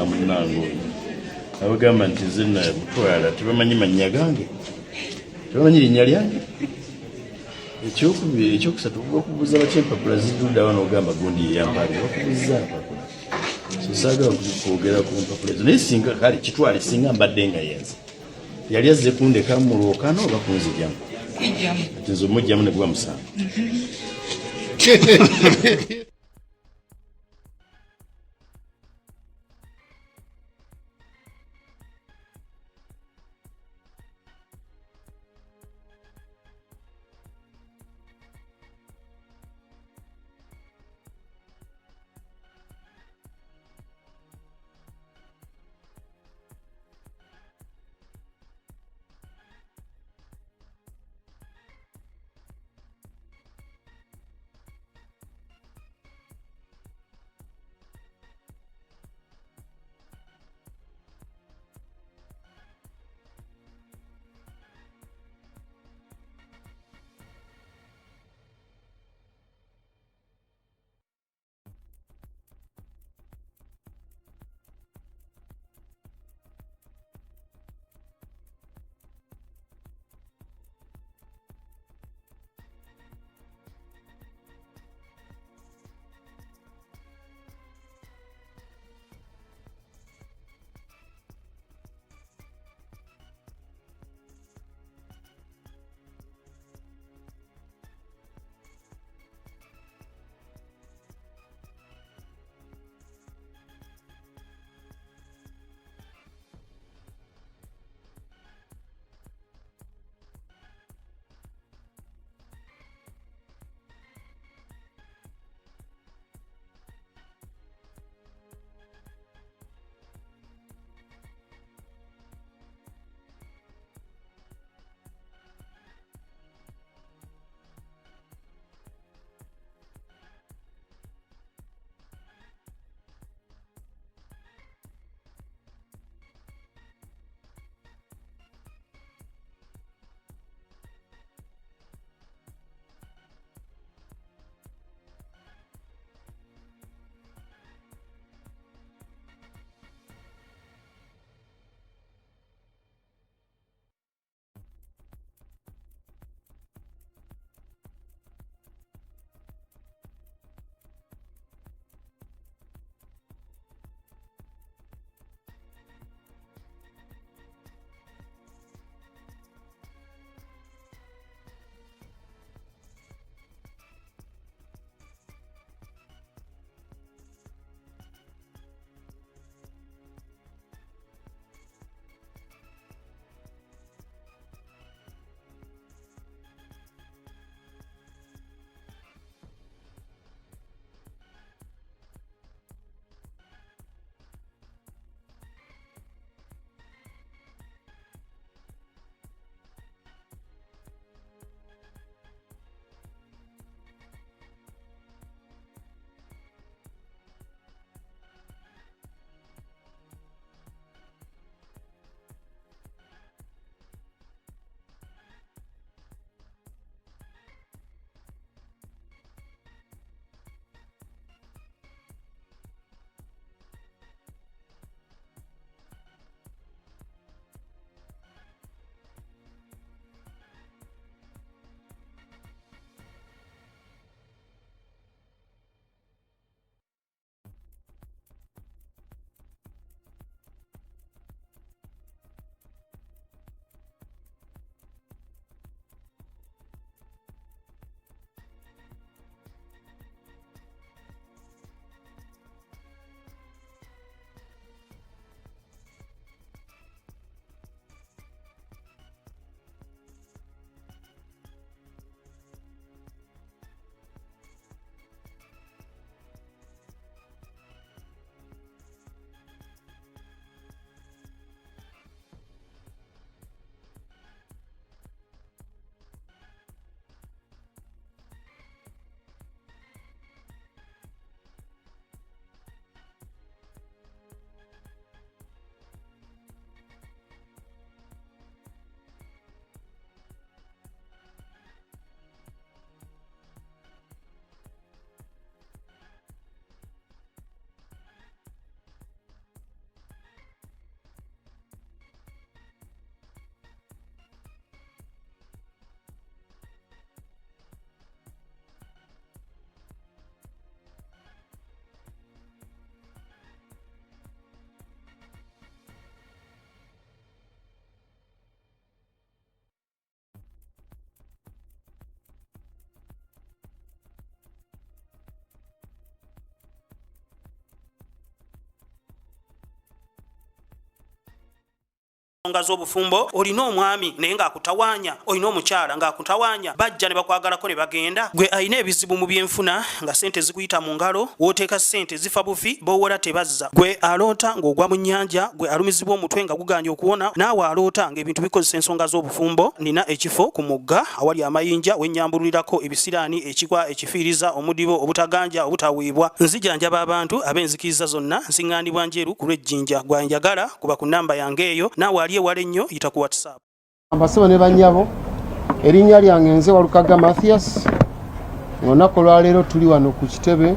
munango abagamba nti nze mutwala tebamanyi mannya gange tebamanyi linnya lyange ekyokusatu okubuuza baki empapula ziduddawo n'ogamba gundi yeyampange bakubuuza mpapula so saagala kwogera ku mpapula ezo naye singa kale kitwale singa mbadde nga yenze yali azze kundeka mulwokaano oba kunzijjamu ati nze omujjamu ne gwa musango ensonga z'obufumbo olina omwami naye ng'akutawanya olina omukyala ng'akutawanya bajja ne bakwagalako ne bagenda gwe alina ebizibu mu byenfuna nga sente zikuyita mu ngalo wooteeka sente zifa bufi b'owola tebazza gwe aloota ng'ogwa mu nnyanja gwe alumizibwa omutwe nga guganja okuwona naawe aloota ng'ebintu bikozesa ensonga z'obufumbo nina ekifo ku mugga awali amayinja wennyambululirako ebisiraani ekikwa ekifiiriza omudibo obutaganja obutaweebwa nzijanjaba abantu ab'enzikiriza zonna nsiŋŋaanibwa njeru ku lw'ejjinja gwanjagala kuba ku nnamba yange eyo naawe ali ewala ennyo yita ku WhatsApp. Ambasebo ne bannyabo erinnya lyange nze Walukagga Mathias olunaku olwaleero tuli wano ku kitebe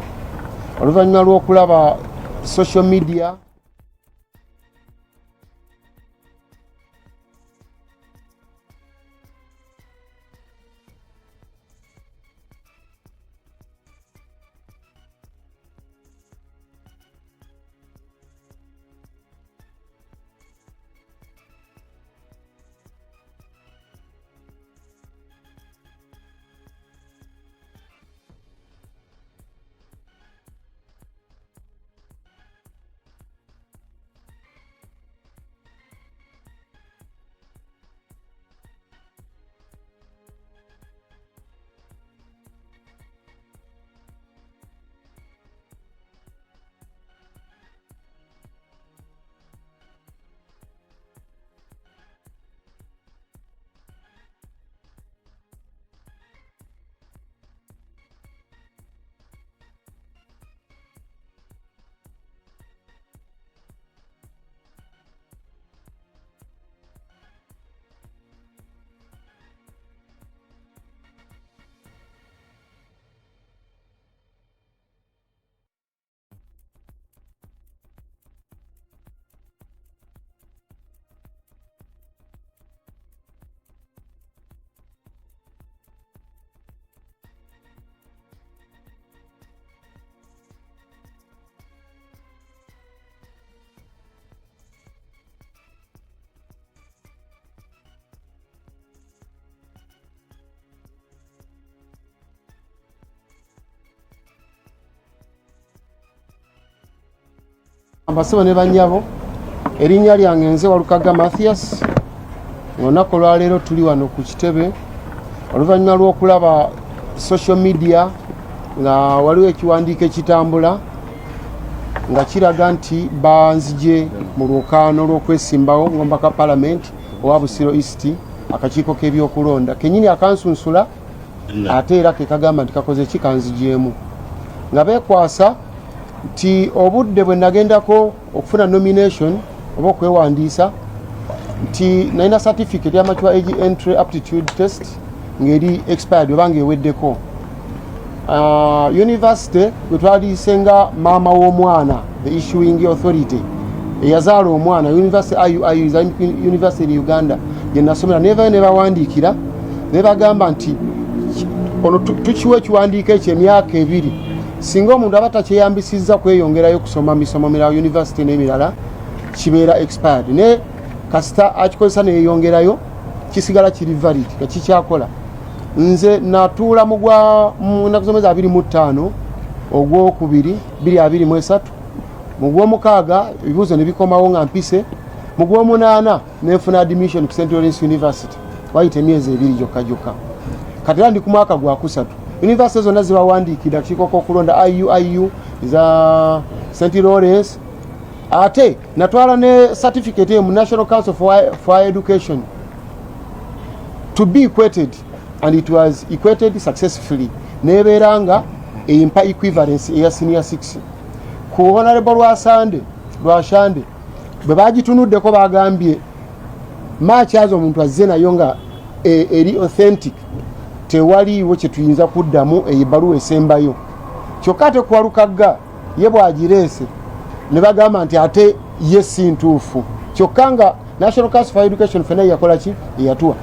oluvannyuma lw'okulaba social media Ambasebo ne bannyabo erinnya lyange nze Walukagga Mathias olunaku olwaleero tuli wano ku kitebe oluvannyuma lw'okulaba social media nga waliwo ekiwandiiko ekitambula nga kiraga nti banzije mu lwokaano lw'okwesimbawo ngomba ka Parliament owa Busiro East akakiiko k'ebyokulonda kennyini akansunsula ate era ke kagamba nti kakoze kikanzijeemu nga beekwasa nti obudde bwe nagendako okufuna nomination oba okwewandiisa nti nalina certificate y'amature age entry aptitude test ng'eri expired oba ng'eweddeko university gwe twaliisenga maama w'omwana the issuing authority eyazaala omwana university IU university in Uganda gye nasomera nevayo ne bawandiikira ne bagamba nti ono tukiwa ekiwandiiko ekyo emyaka 2 singa omuntu aba takyeyambisizza kweyongerayo kusoma misomo mirala university n'emirala kibeera expired ne kasita akikozesa neyeyongerayo kisigala kiri valid nga kikyakola nze natuula mu nnaku z'omwezi 25 ogwokubiri 2023 mu gw'omukaaga ebibuuzo ne bikomawo nga mpise mu gw'omunaana nenfuna admission ku St. Lawrence University wayita emyezi 2 gyokka kati era ndi ku mwaka gwa 3 university zonna zibawandiikira akiiko k'okulonda IU za St. Lawrence ate natwala ne certificate mu National Council for Education to be equated and it was equated successfully nebeera nga eyimpa equivalence eya senior 6 ku honorable Lwashande bwe bagitunuddeko bagambye makyazo omuntu azze nayo nga eri authentic tewaliiwo kye tuyinza kuddamu eyibaluwa esembayo kyokka ate ku Walukagga ye bwagireese ne bagamba nti ate ye si ntuufu kyokka nga National Council for Education fena yakola ki eyatuwa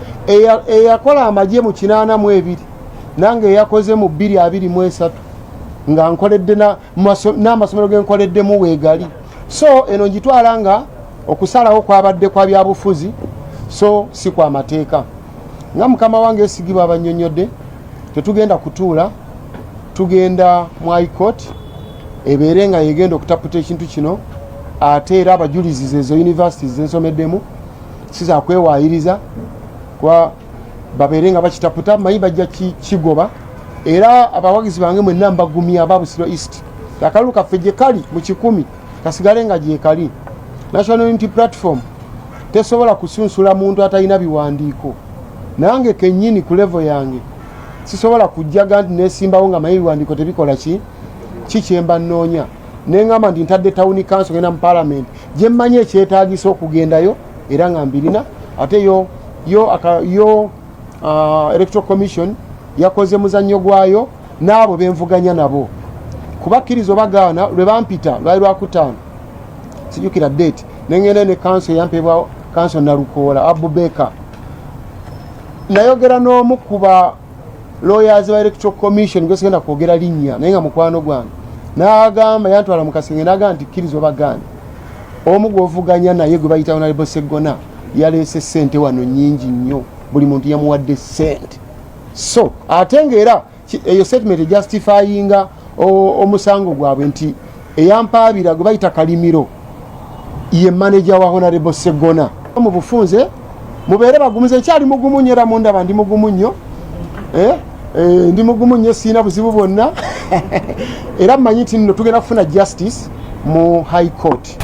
eyakola amagye mu 82 nange eyakoze mu 223 nga nkoledde n'amasomero ge nkoleddemu weegali so eno ngitwala nga okusalawo kwabadde kwa byabufuzi so si kwa mateeka nga mukama wange esigibwa abannyonnyodde tetugenda kutuula tugenda mu high court ebeere nga yegenda okutaputa ekintu kino ate era abajulizi ezo universities zensomeddemu siza kwewayiriza kwa babeere nga bakitaputa manyi bajja kigoba era abawagizi bange mwenna mbagumya ababusiro east akalulu kaffe gye kali mu 1,000 kasigale nga gye kali. National Unity Platform tesobola kusunsula muntu atalina biwandiiko. Nange kennyini ku level yange sisobola kujjaga nti nesimbawo nga manyi biwandiiko tebikola kikyemba nnoonya neŋŋamba nti ntadde town council ngenda mu parliament gye mmanyi ekyetaagisa okugendayo era nga mbirina ate yo electoral commission yakoze muzannyo gwayo n'abo benvuganya nabo kubakkiriza obagaana lwe bampita lwali lwakutaano sijjukira date nengenda ne council yampebwa council Nalukoola Abubeka nayogera n'omu kuba lawyers ba electoral commission gwe sigenda kwogera linnya naye nga mukwano gwange n'agamba yantwala mu kasenge n'agamba nti kkiriza obagaana omu gw'ovuganya naye gwe bayita Honorable Ssegona yaleese ssente wano nnyingi nnyo buli muntu yamuwadde ssente so ate ng'era eyo statement justifyinga omusango gwabwe nti eyampaabira gwe bayita Kalimiro ye manager wa Honorable Ssegona mu bufunze mubeere bagumize nkyali mugumu nnyo era mundaba ndi mugumu nnyo ndi mugumu nnyo siina buzibu bwonna era mmanyi nti nno tugenda kufuna justice mu high court.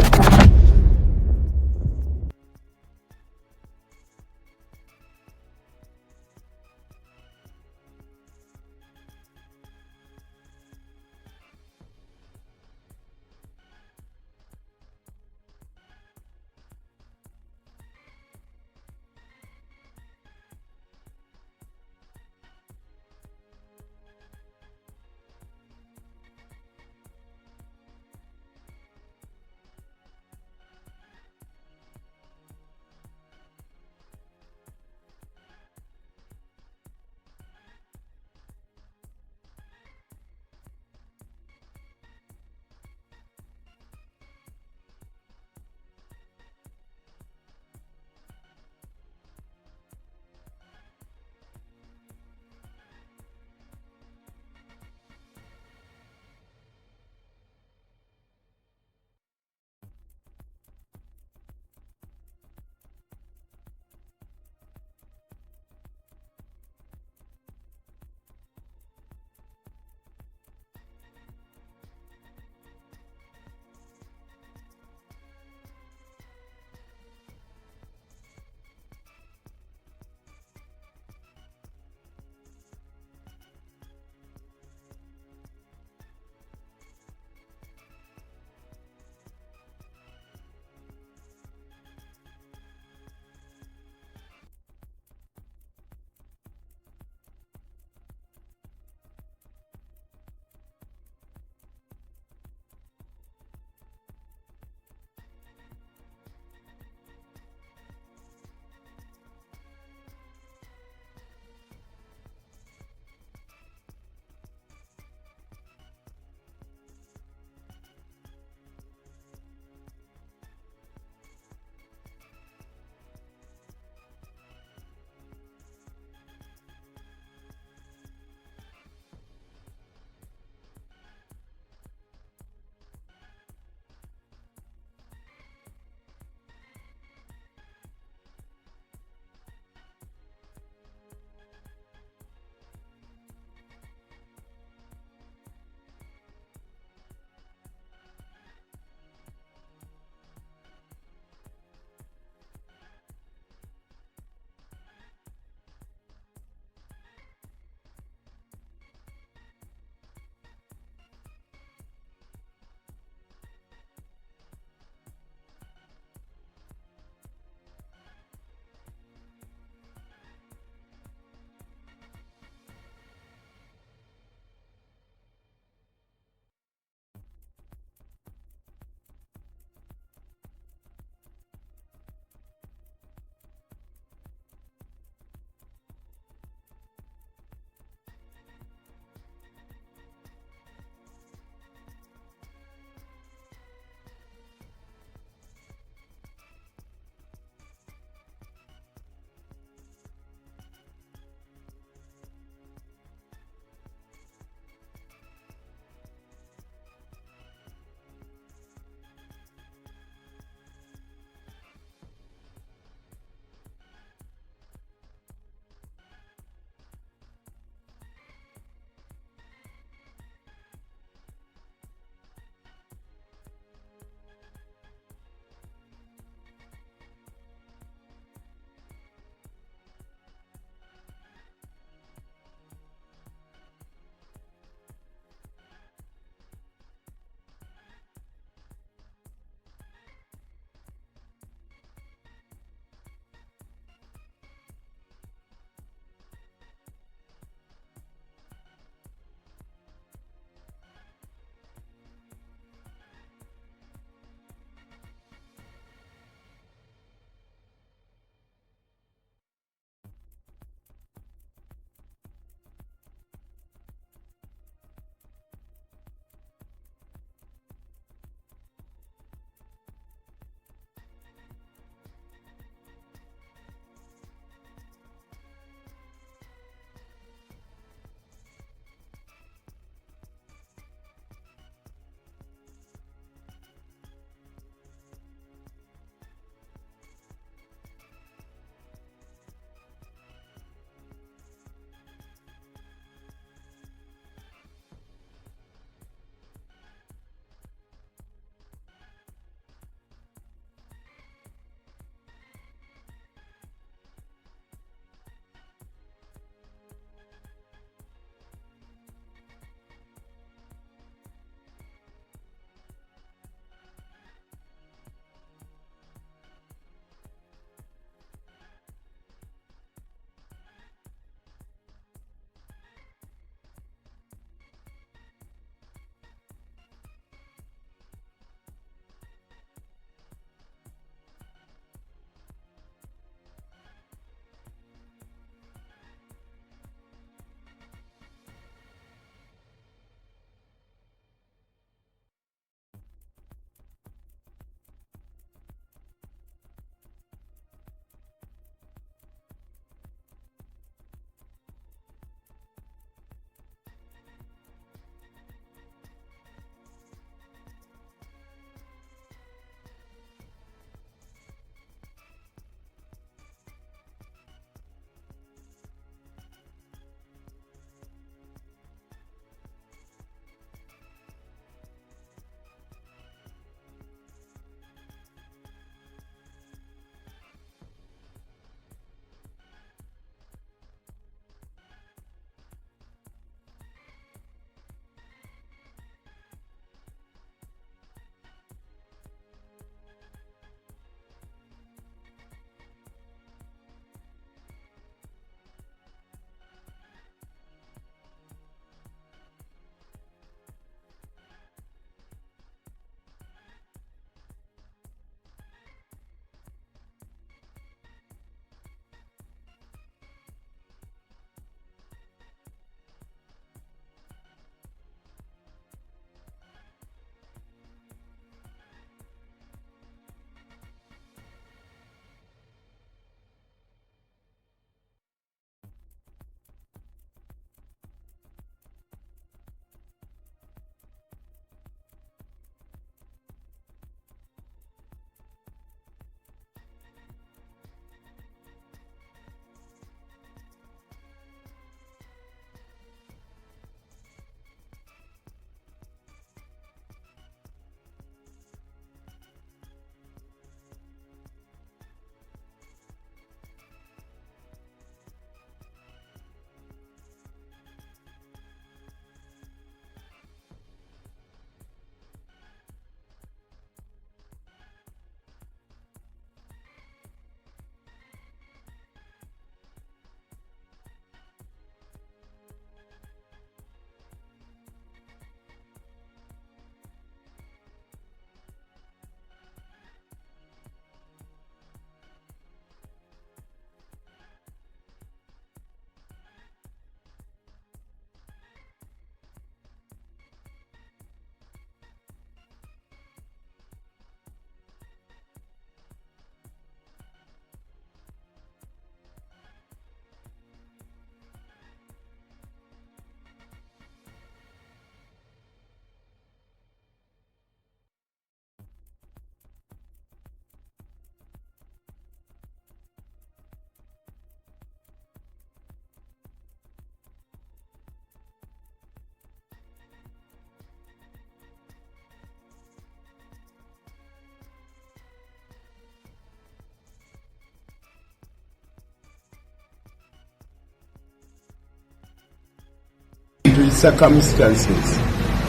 the circumstances.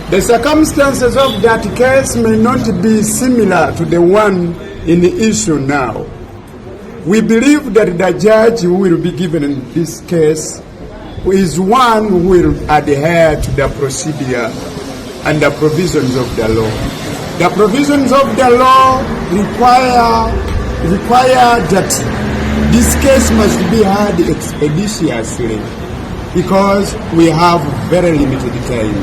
The circumstances of that case may not be similar to the one in the issue now. We believe that the judge who will be given in this case is one who will adhere to the procedure and the provisions of the law. The provisions of the law require that this case must be heard expeditiously because we have very limited time.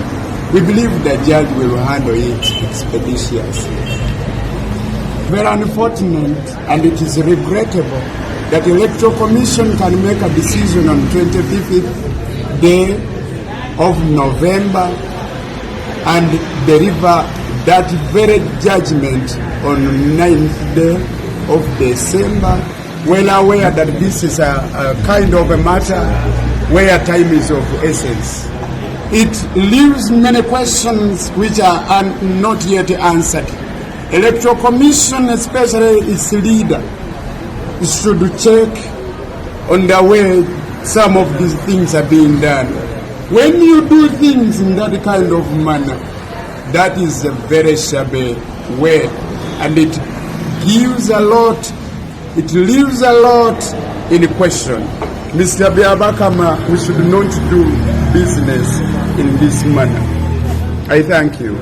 We believe the judge will handle it expeditiously. Very unfortunate, and it is regrettable that the Electoral Commission can make a decision on 25th day of November and deliver that very judgment on 9th day of December, well aware that this is a kind of a matter where time is of essence. It leaves many questions which are not yet answered. Electoral Commission, especially its leader, should check on the way some of these things are being done. When you do things in that kind of manner, that is a very shabby way, and it gives a lot, it leaves a lot in question. Mr. Biabakama, we should not do business in this manner. I thank you.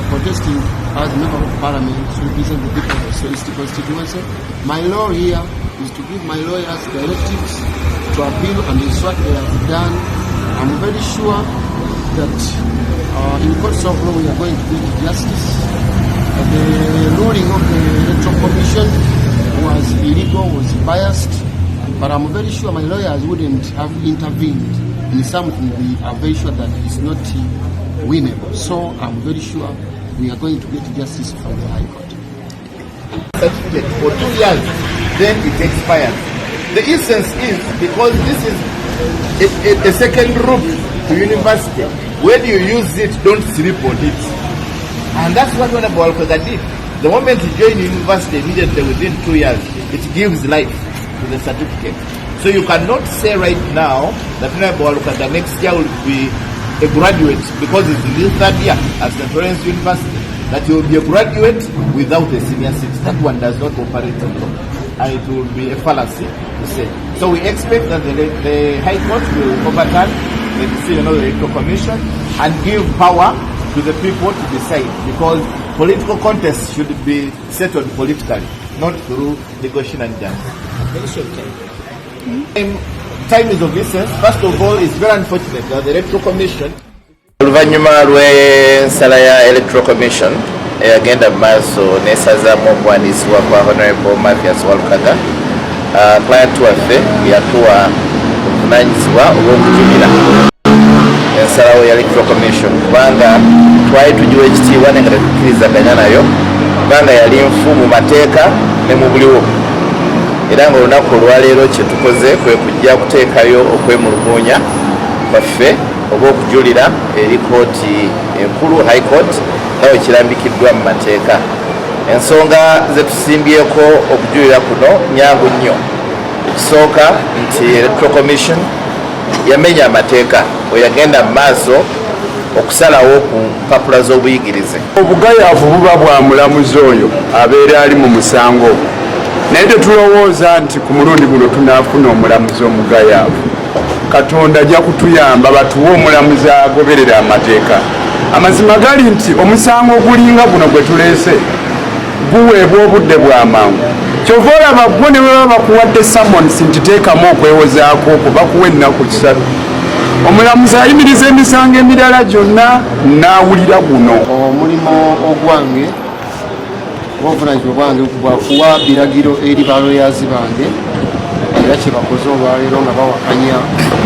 Protesting as a member of parliament to represent the people of Celeste constituency. My law here is to give my lawyers directives to appeal, and it's what they have done. I'm very sure that in courts of law we are going to get justice. The ruling of the Electoral Commission was illegal, was biased, but I'm very sure my lawyers wouldn't have intervened in something we are very sure that is not winnable. So I'm very sure we are going to get justice from the High Court. Certificate for 2 years, then it expires. The essence is because this is a second route to university. When you use it, don't sleep on it. And that's what Ebya Walukagga did. The moment you join university, immediately within 2 years, it gives life to the certificate. So you cannot say right now that Ebya Walukagga next year will be a graduate because it's in his third year at St. Lawrence University, that he will be a graduate without a senior seat. That one does not operate at all. And it will be a fallacy to say. So we expect that the High Court will overturn the decision of the Electoral Commission and give power to the people to decide, because political contests should be settled politically, not through negotiation and justice. Time is of essence. First of all, it's very unfortunate that the Electoral Commission Oluvanyuma lw'ensala ya Electoral Commission eyagenda mu maaso n'esazaamu okuwandiisibwa kwa Honorable Mathias Walukagga, client waffe yatuwa obuvunaanyizibwa obw'okujulira ensalawo ya Electoral Commission, kubanga twali tugiwa ekitiibwa naye nga tetukkirizaganya nayo, kubanga yali nfu mu mateeka ne mu buliwo. Era nga olunaku olwaleero kye tukoze kwe kujja kuteekayo okwemulugunya kwaffe oba okujulira eri kooti enkulu High Court nga bwe kirambikiddwa mu mateeka. Ensonga ze tusimbyeko okujulira kuno nyangu nnyo. Ekisooka nti Electoral Commission yamenya amateeka bwe yagenda mu maaso okusalawo ku mpapula z'obuyigirize. Obugayaavu buba bwa mulamuzi oyo abeera ali mu musango, naye tetulowooza nti ku mulundi guno tunaafuna omulamuzi omugayaavu. Katonda ajja kutuyamba batuwe omulamuzi agoberera amateeka. Amazima gali nti omusango ogulinga guno gwe tuleese guweebwa obudde bw'amangu. Kyova olaba gwo ne bwe bakuwadde summons nti teekamu okwewozaako kuba kuwa ennaku 3. Omulamuzi ayimiriza emisango emirala gyonna n'awulira guno. Omulimu ogwange obuvunaanyizibwa bwange bwakuwa biragiro eri balooyazi bange era kye bakoze olwaleero nga bawakanya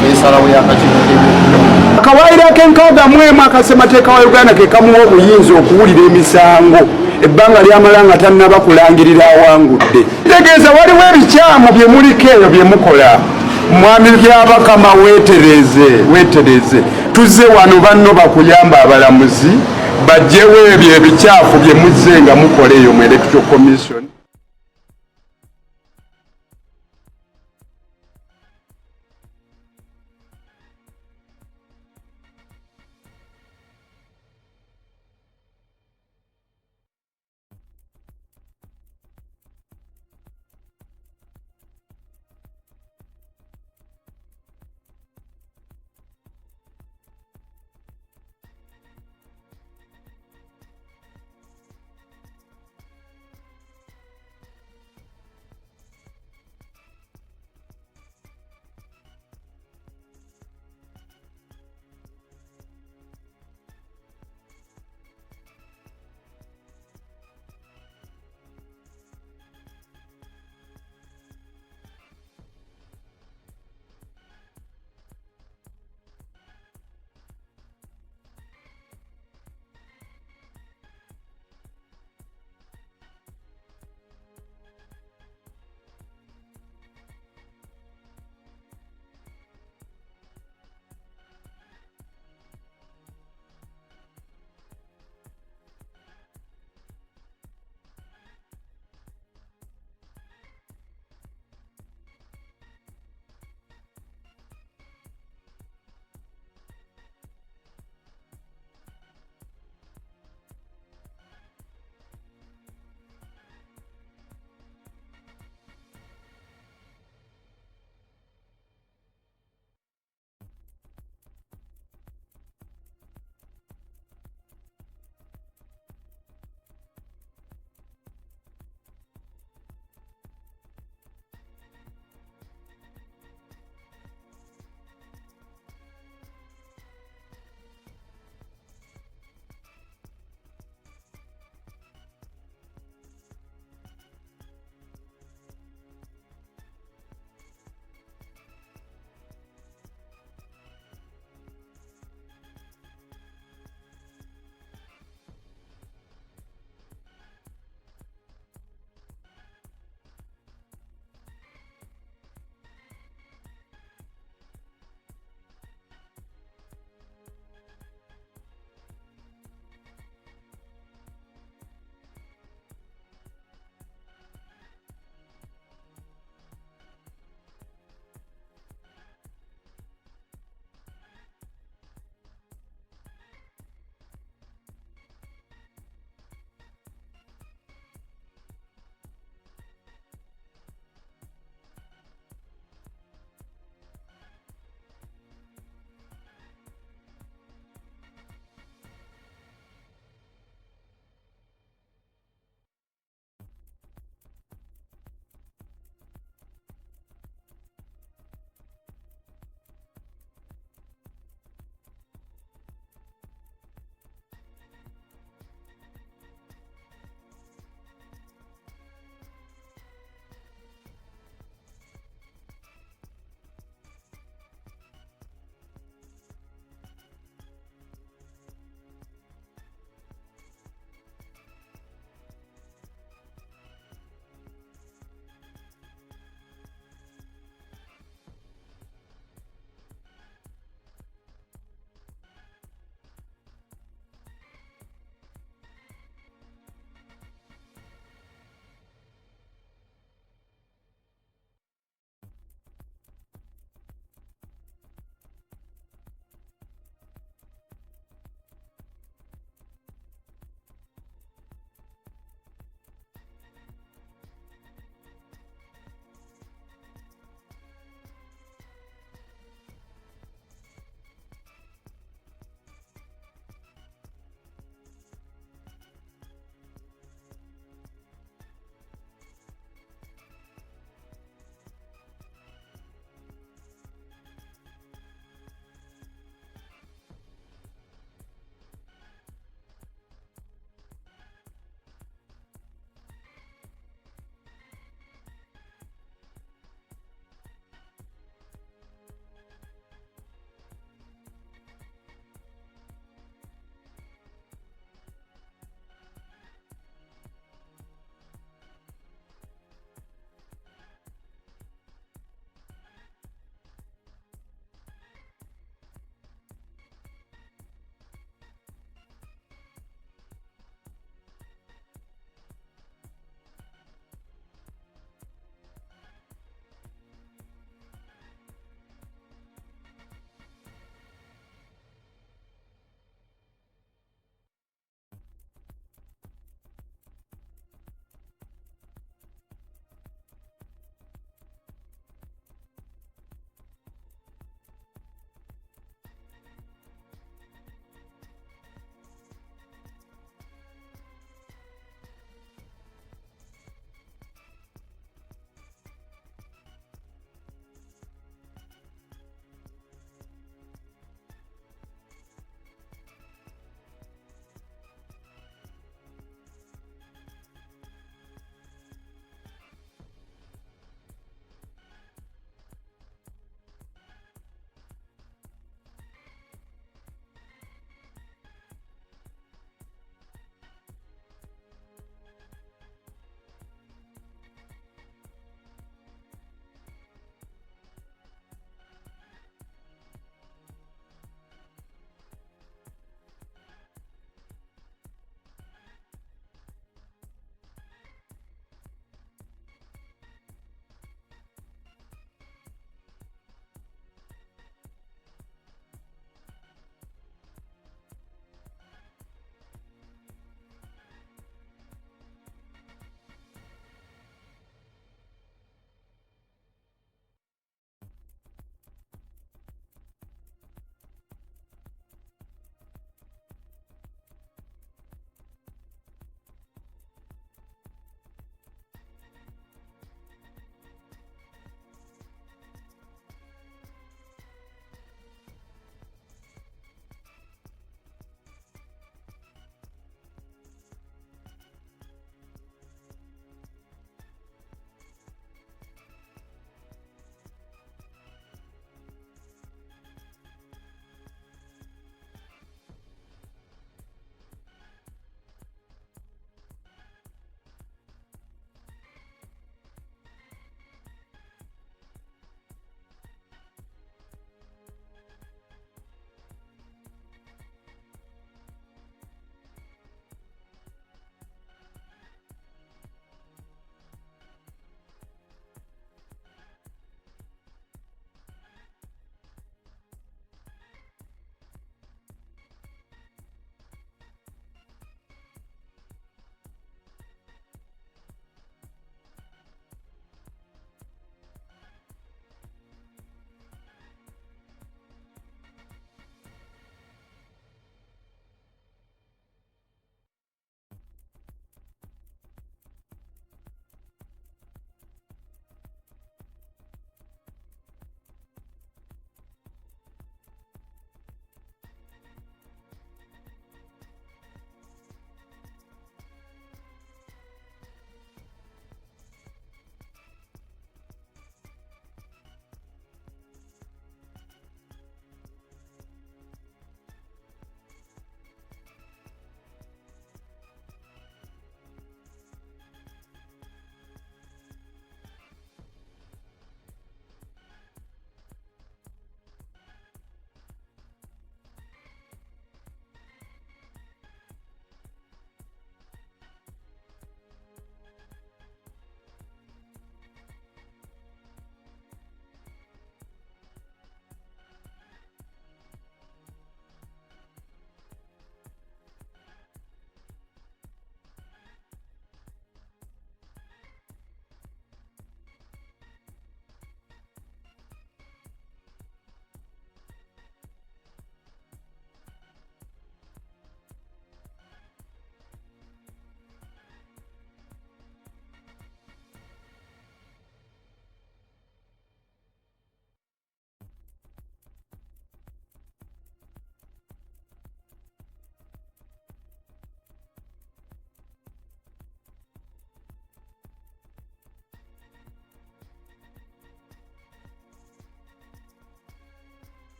n'ensalawo y'akakiiko k'ebyokulonda. Akawaayiro ak'enkaaga mu emu akasemateeka wa Uganda ke kamuwa obuyinza okuwulira emisango ebbanga lyamala nga tannaba kulangirira awangudde. Kitegeeza waliwo ebikyamu bye muliko eyo bye mukola. Mwami Byabakama weetereze. Tuzze wano banno bakuyamba abalamuzi bajjewo ebyo ebikyafu bye muzze nga mukola eyo mu Electoral Commission.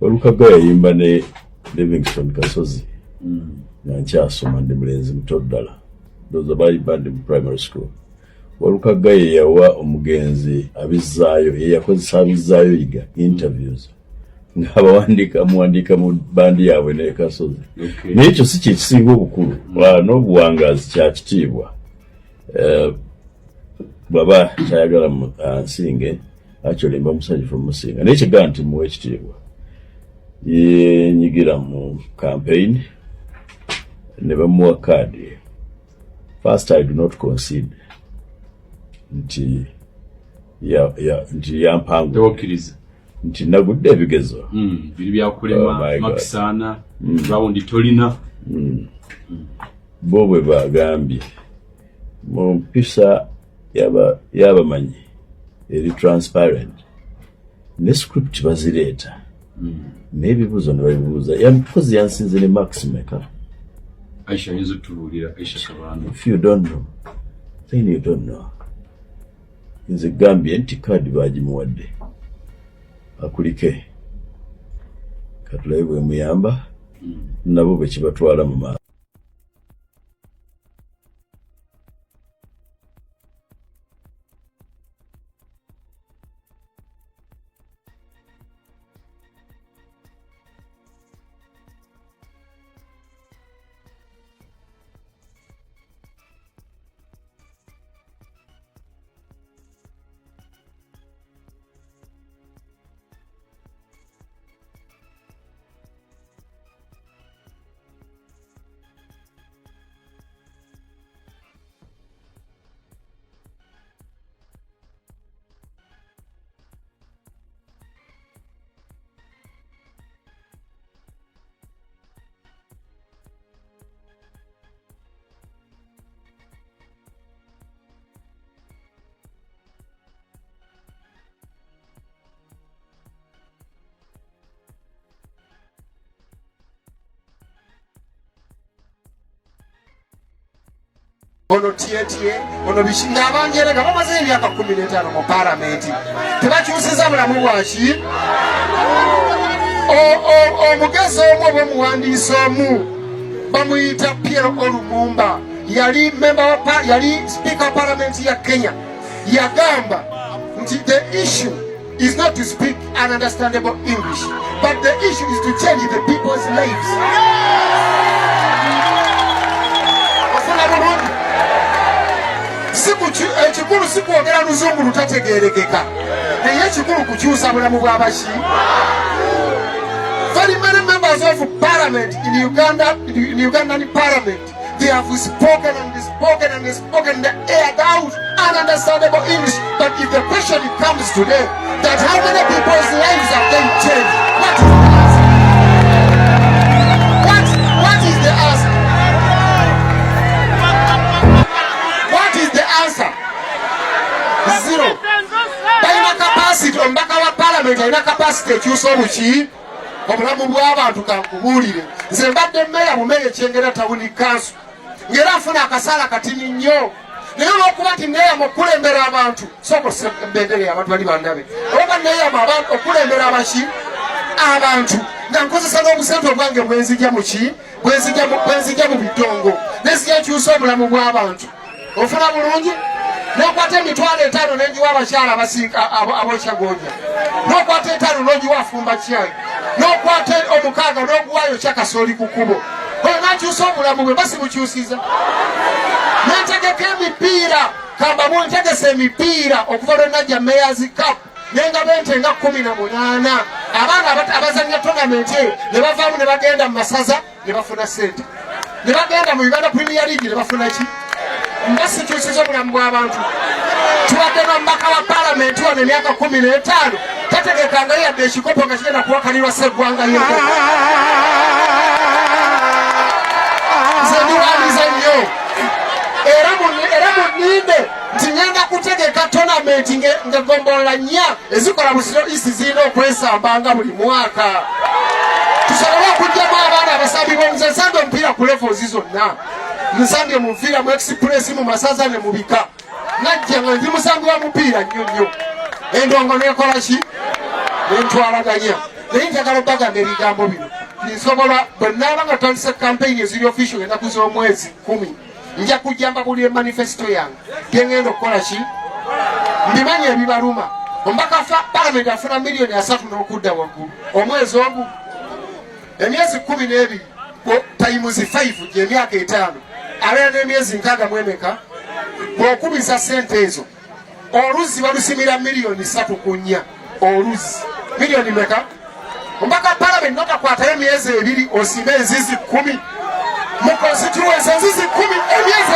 Walukagga yayimba ne Livingston Kasozi nga nkyasoma ndi mulenzi muto ddala those abayimba ndi mu primary school. Walukagga ye yawa omugenzi abizzaayo ye yakozesa abizzaayo yiga interviews ng'abawandiika muwandiika mu bandi yaabwe ne Kasozi. Naye ekyo si kye kisinga obukulu n'obuwangaazi kya kitiibwa. Baba kyayagala nsinge actually mba musanyufu musinga naye kigaa nti muwe ekitiibwa. Yenyigira mu campaign ne bamuwa kaadi. First, I do not concede nti yampangu nti nagudde ebigezo biri byakulema makisana round tolina bo bwe bagambye mu mpisa y'abamanyi eri transparent ne script bazireeta n'ebibuuzo ne babibuuza yampozi yansinze ne maximeka Aisha yinza tululira Aisha Kabano. If you don't know then you don't know. Nze gambye nti kaadi baagimuwadde akulike katulabe bwe muyamba nabo bwe kibatwala mu maaso. Ono tietie, ono bishinga abangereka bamaze emyaka 15 mu parliament. Tebakyusiza bulamu bwaki. Omugezi omu bw'omuwandiisi omu bamuyita Piero Olumumba yali speaker of parliament ya Kenya. Yagamba nti the issue is not to speak ununderstandable English, but the issue is to change the people's lives. Ekikulu si kwogera luzungu lutategeerekeka naye ekikulu kukyusa bulamu bw'abashi. Very many members of parliament in Ugandan parliament, they have spoken the aired out ununderstandable English. But if the question comes today that how many people's lives have they changed, what is the answer? What is the answer? Zero. Baina capacity ombaka wa parliament ina capacity ekyusa obuki obulamu bw'abantu kankubulire. Nze mbadde meya mu meya Kyengera Town Council ngera afuna akasala katini nnyo naye olw'okuba nti neeyama okulembera abantu soko bendere abantu bali bandabe oba neeyama abantu okulembera abaki abantu nga nkozesa n'obusente obwange bwenzija muki bwenzija mu bitongo nezija nkyusa obulamu bw'abantu ofuna bulungi. N'okwata emitwalo 5 n'enjiwa abakyala abasiika ab'Okyagonja, n'okwata 5 n'ogiwa Afumba Kyayi, n'okwata 6 n'oguwaayo Kyakasooli ku kkubo. Oyo n'akyusa obulamu bwe basibukyusiza. N'entegeka emipiira kamba mu ntegesa emipiira okuva lwe najja Mayors Cup n'engabo ente nga 18 abaana abazannya tournament ne bavaamu ne bagenda mu masaza ne bafuna ssente, ne bagenda mu Uganda Premier League ne bafuna ki. Mbasi kyusiza obulamu bw'abantu. Tubadde n'omubaka wa parliament wano emyaka 15 tategekanga yadde ekikopo nga kigenda kuwakanirwa Sseggwanga yekka. Nze ndiwandiza nnyo era muninde nti ngenda kutegeka tournament ng'egombolola 4 ezikola Busiro East zirina okwesambanga buli mwaka. Tusobole okugyamu abaana abasambi b'omuze nsambye omupiira ku levels zonna. Nsambye mu nfiira mu express mu masaza ne mu bika. Najja nga ndi musambi wa mupiira nnyo nnyo. Endongo n'ekola ki? Entwalaganya. naye njagala bagamba ebigambo bino nsobola bwe naaba nga tandise campaign eziri official ennaku z'omwezi 10 nja kujja mbabulira manifesto yange gengenda okukola ki mbimanyi ebibaluma omubaka palamenti afuna miliyoni 3 n'okudda waggulu omwezi ogu emyezi 12 times 5 gy'emyaka 5 abeera n'emyezi 6 mwemeka bw'okubiza sente ezo oluzi balusimira miliyoni 3 ku 4 oluzi miliyoni meka omubaka palamenti notakwatayo emyezi 2 osimbe enzizi 10 mu constituency enzizi 10 emyezi 2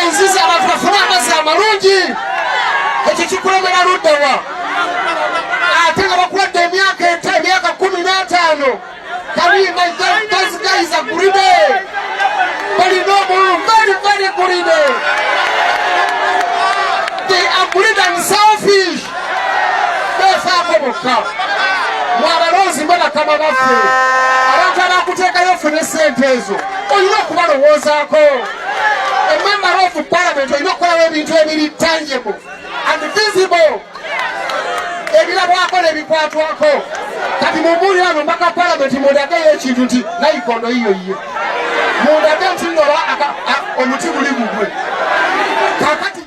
enzizi abantu bafuna amazzi amalungi ekyo kikulemera luddawa ate nga bakuwadde emyaka 15 those guys are greedy balina omululu very greedy they are greedy and selfish befaako bokka mwabalonzi mbonakama baffe abantu abakuteekayo ofune sente ezo olina okubalowoozaako emember of parliament olina okukolawo ebintu ebiri tangible and visible ebirabwako nebikwatwako kati mumuli ano mbaka palamenti mundageyo ekintu nti nayikondo yiyoyiye mundage nti noba omuti guli gugwe kakati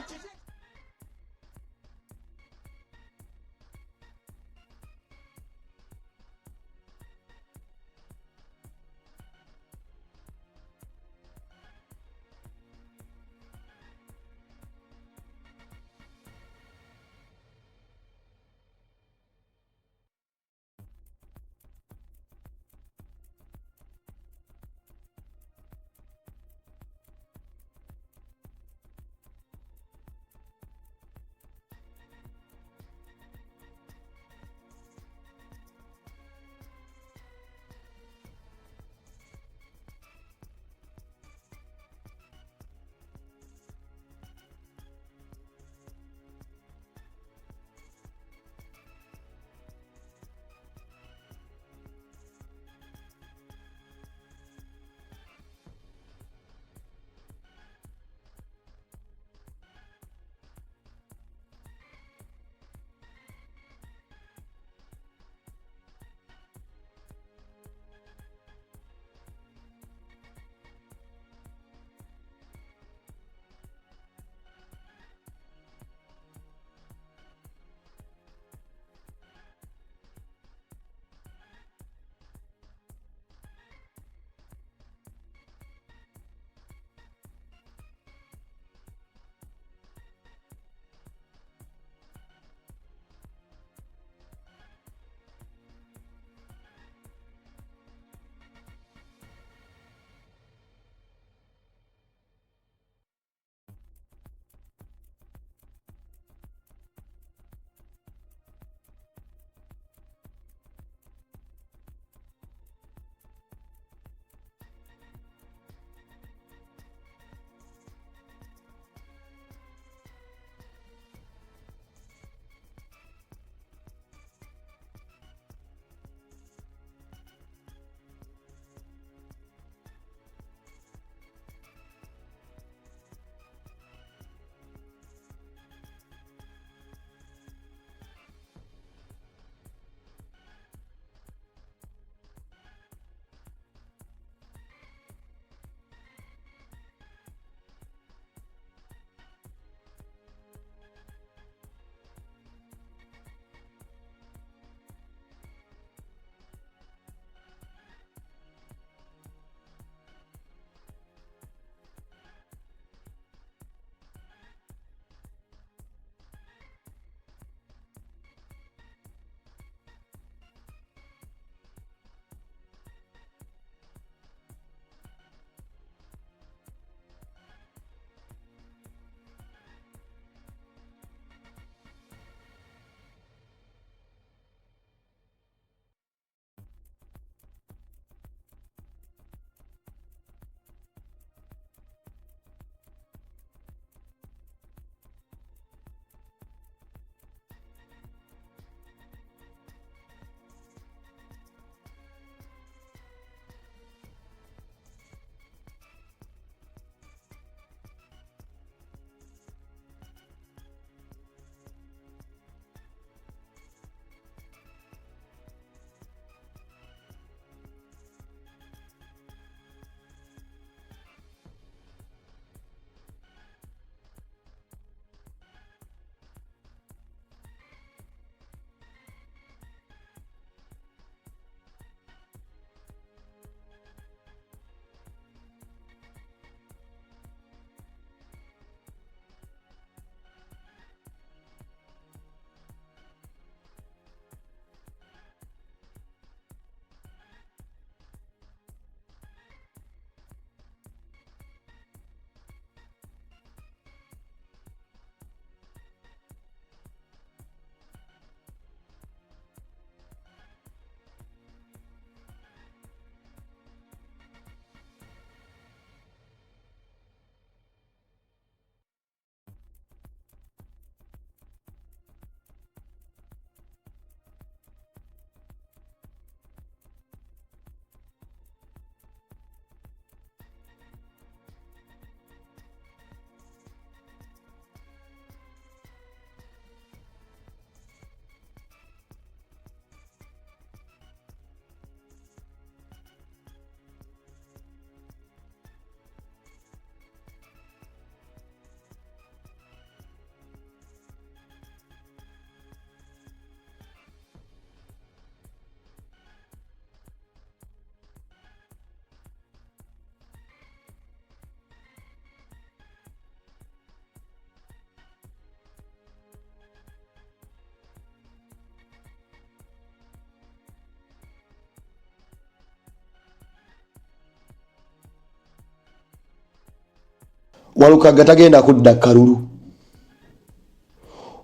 Walukagga tagenda kudda Kalulu.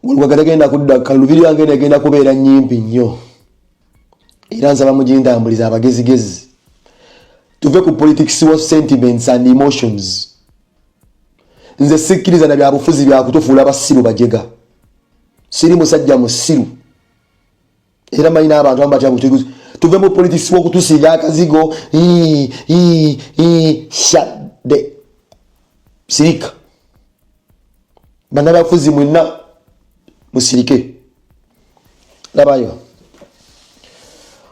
Walukagga tagenda kudda Kalulu. Video yange egenda kubeera nnyimpi nnyo. Era nsaba mugintambuliza abagezigezi. Tuve ku politics of sentiments and emotions. Nze sikkiriza na byabufuzi byakutufuula abasiru bajega. Siri musajja musiru. Era malina abantu abatya buteguzi. Tuve mu politics w'okutusiiga akazigo. Shadde. Sirika. Bana bafuzi mwenna musirike. Labayo.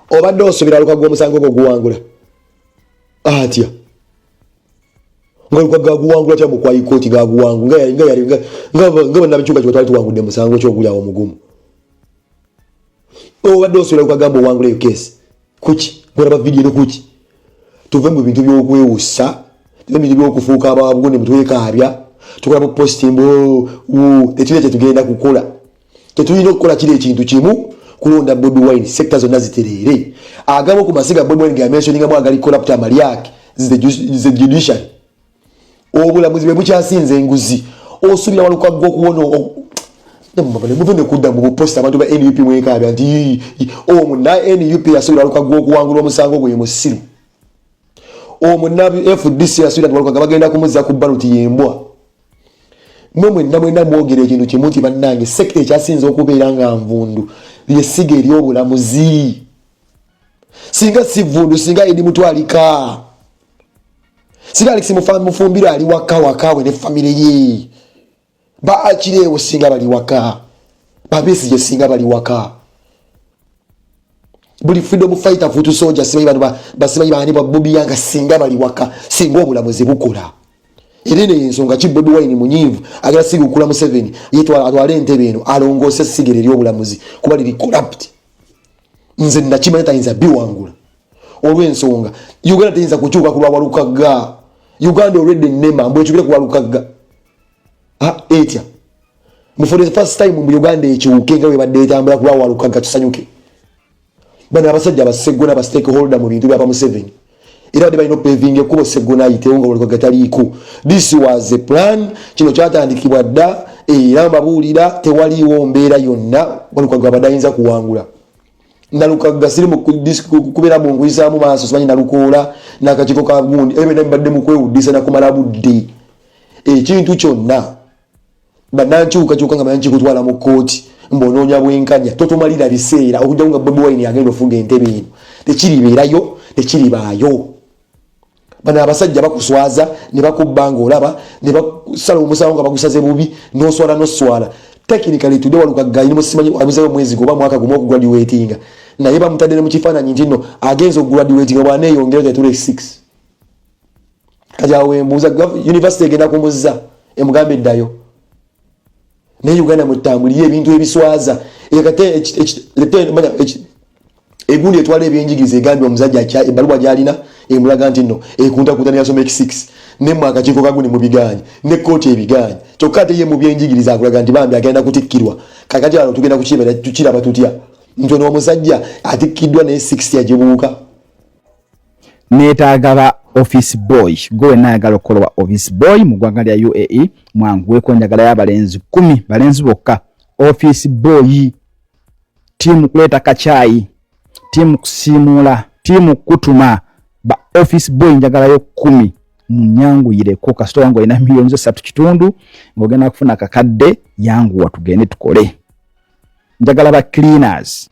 Obadde osobera Walukagga omusango gwo guwangula. Atya. Walukagga guwangula kya mukwayi kooti ga guwangu. Nga nabichuka kyo twali tuwangudde musango kyo gulya omugumu. Obadde osobera Walukagga wangula eyo kesi. Kuki? Gwalaba video kuki? Tuve mu bintu by'okwewussa. Tuve mu bintu by'okufuuka ababugune mu Bikaabya. Tukola mu posting tetulina kye tugenda kukola. Tetulina okukola kiri ekintu kimu. Kulonda Bobi Wine sector zonna ziterere. Agabo ku masiga Bobi Wine mentioning amu agali corrupt amali yake is the judiciary. Obulamuzi bwe bukyasinze enguzi. Osubira Walukagga okuwona ndamubale muvende kudda mu post abantu ba NUP mu Bikaabya nti muna NUP yasubira Walukagga okuwangula omusango gwe musiru. Muna FDC yasubira Walukagga bagenda kumuzza ku ballot yembwa. Mwena mwogere ekintu kimu nti bannange sector ekyasinze okubeera nga nvundu lyesiga ery'obulamuzi. Singa si vundu, singa edi mutwalika. Singa Alex Mufumbira ali waka we ne family ye. Ba akireewo singa bali waka. Babesije singa bali waka. Buli freedom fighter futu soldier sibayi bano basibayi bani Bobi yanga singa bali waka. Singa obulamuzi bukola. Irene ensonga ki Bobi Wine munyivu agala sigu kula mu 7 yetu atwale entebe eno alongose sigere ly'obulamuzi kuba liri corrupt. Nze nakimanya tayinza biwangula olw'ensonga Uganda tayinza kukyuka ku Walukagga. Uganda already nema mbwe kyukire ku Walukagga. Etya for the first time mu Uganda ekyuke nga we badde etambula ku Walukagga tusanyuke. Bana abasajja ba Ssegona ba stakeholder mu bintu bya mu 7 era de bayino paving ekubo Ssegona iteonga Walukagga taliiko. This was a plan kino kyatandikibwa dda era mbabuulira tewaliwo mbeera yonna Walukagga badayinza kuwangula. Nalukagga siri mu kubeera mu nguyisaamu maaso simanyi nalukoola n'akakiiko ka gundi ebe nabadde mu kwewuddisa na kumala budde ekintu kyonna bannankyukakyuka nga manyi kutwala mu kooti mbonoonya bwenkanya totumalira biseera okujja nga Bobi Wine agenda ofuga entebe eno tekiribeerayo tekiribaayo. Bano abasajja bakuswaza ne bakubba ng'olaba ne basala omusango nga bagusaze bubi n'oswala. Technically today Walukagga alina musimanyi abuzeewo mwezi goba mwaka gumu okugraduatinga naye bamutadde ne mu kifaananyi nti nno agenza okugraduatinga bw'aneeyongera tetule 6. Kati mbuuza university egenda kumuzza emugambe eddayo. Naye Uganda mutambulire ebintu ebiswaza egundi etwala ebyenjigiriza egambye omuzajja ebbaluwa gy'alina emulaga nti nno ekuntakunta ne yasoma 6 ne mu akakiiko kagundi mu biganye ne kkooti ebiganye kyokka ate ye mu byenjigiriza akulaga nti bambi agenda kutikkirwa. Kakati wano tugenda tukiraba tutya nti ono omusajja atikkiddwa naye 6 yagibuuka. Neetaaga ba office boy gwe naagala okukolwa office boy mu ggwanga lya UAE mwanguweko njagala y'abalenzi 10 balenzi bokka office boy. Timu kuleeta kachai, timu kusiimula, timu kutuma ba office boy njagalayo 10 munyanguyireko kasito wangu alina milioni 3.5 ng'ogenda kufuna kakadde yanguwa tugende tukole. Njagala ba cleaners.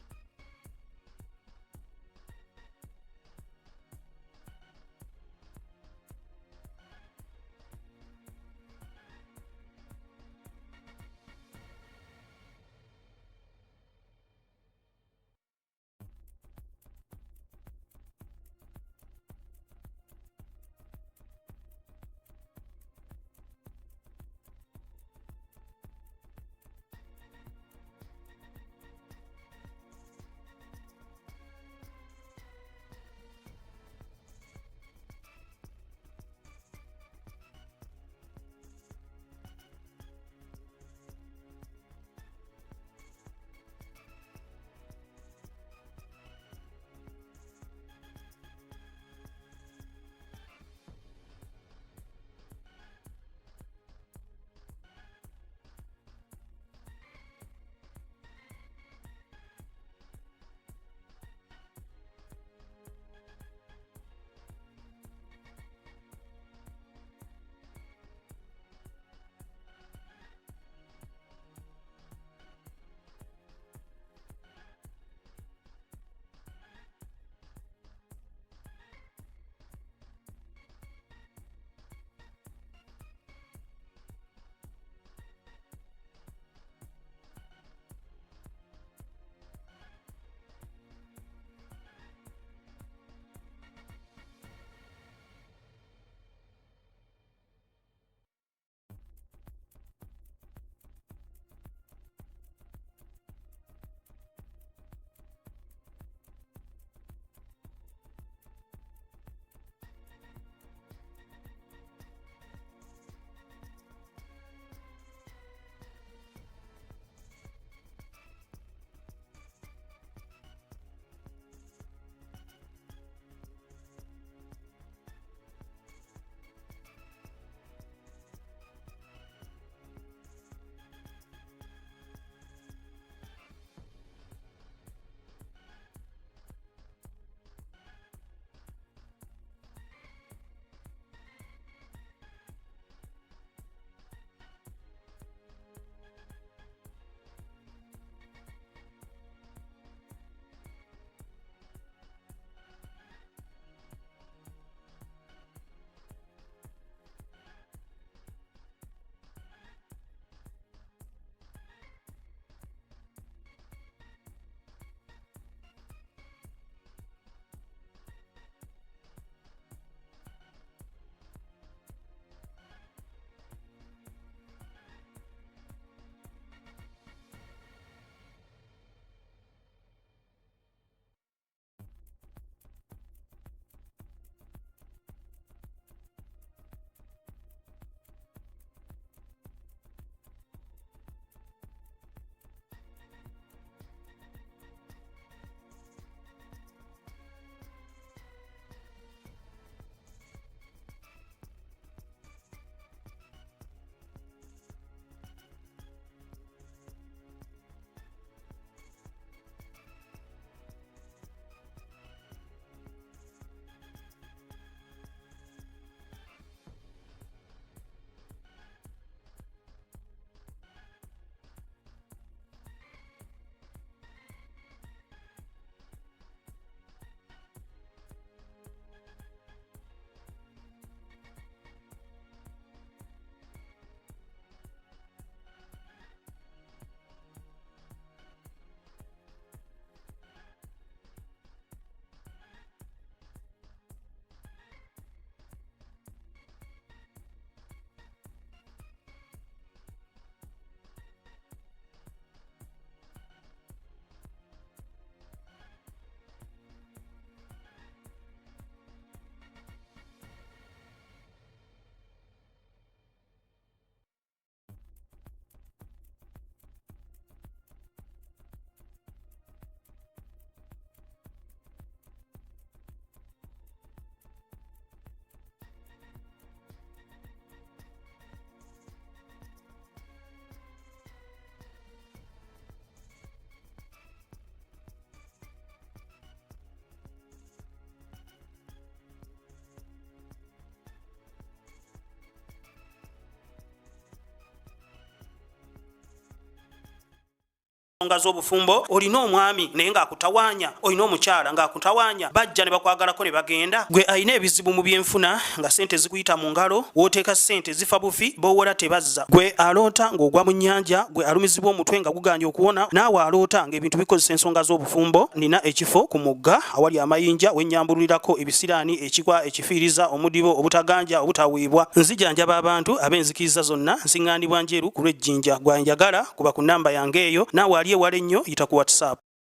ensonga z'obufumbo olina omwami naye ng'akutawanya olina omukyala ng'akutawanya bajja ne bakwagalako ne bagenda gwe alina ebizibu mu byenfuna nga sente zikuyita mu ngalo w'oteeka sente zifa bufi b'owola tebazza gwe aloota ng'ogwa mu nnyanja gwe alumizibwa omutwe nga guganye okuwona naawe aloota ng'ebintu bikozesa ensonga z'obufumbo nina ekifo ku mugga awali amayinja wennyambulirako ebisiraani ekikwa ekifiiriza omudibo obutaganja obutaweebwa nzijanjaba abantu ab'enzikiriza zonna nsiŋŋaanibwa njeru ku lw'ejjinja gwanjagala kuba ku nnamba yange eyo naawe ali ewala ennyo yita ku WhatsApp.